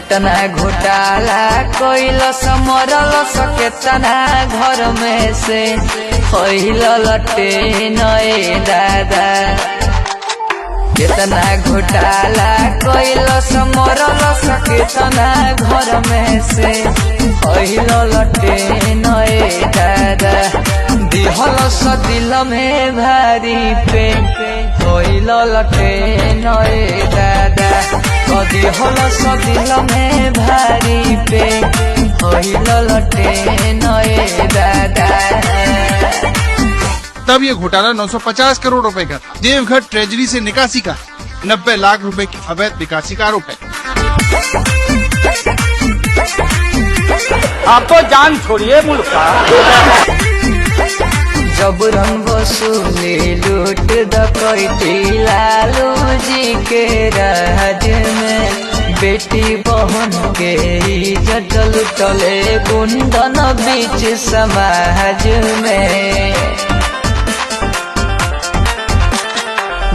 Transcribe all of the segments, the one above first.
केतना घोटाला कोइलस मरलस केतना घर में से पहिल लटे नए दादा। केतना घोटाला कोइलस मरलस केतना घर में से पहिल लटे नए दादा। दिहलस दिल में भारी पे पहिल लटे नए दादा। दिहलस दिल में भारी पे पहिल लटे नए दादा। तब ये घोटाला 950 करोड़ रुपए का था। देवघर ट्रेजरी से निकासी का 90 लाख रुपए की अवैध निकासी का आरोप है। आप तो जान छोड़िए मुल्क का। जबरन वसूली लूट डकैती लालू जी के राज में। बेटी बहन के इज्जत लुटले गुंडन बीच समाज में।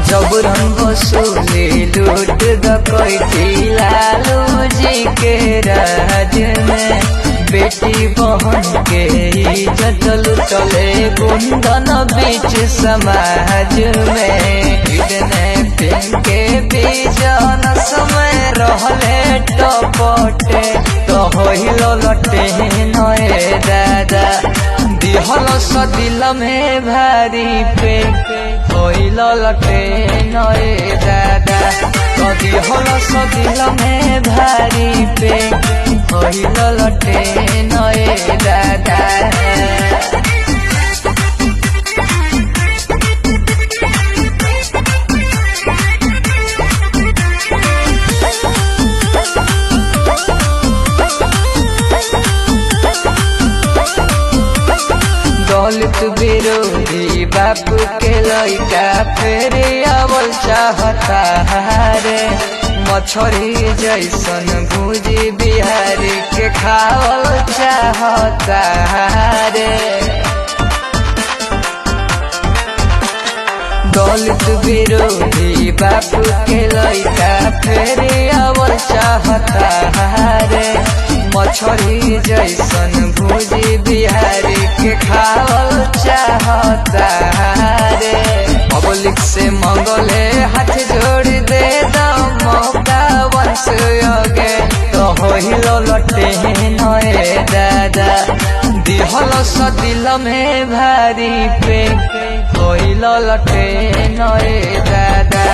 जबरन वसूली लूट डकैती लालू जी के राज में। बेटी बहन के इज्जत लुटले गुंडन बीच समाज में। किडनैपिंग के बीजन समय रहले टपटे तो होइल लटे नए दादा। दिहलस दिल में भारी पे होइल लटे नए दादा। दिहलस दिल में भारी पे होइल लटे नए दादा। दलित विरोधी बाप के लइका फेर आवल चाहता रे। मछरी जैसन भूजी बिहारी के खावल चाहता रे। दलित विरोधी बाप के लइका फेर आवल चाहता रे। मछरी जैसन भूजी बिहारी के खावल चाहता रे। पब्लिक से मंगले हाथ जोड़ दे मौका वंश योगे तो होइल लटे नए दादा। दिहलस दिल में भारी पे होइल लटे नए दादा।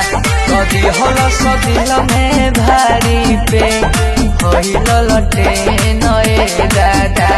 दिहलस दिल में भारी पे होइल लटे नए दादा।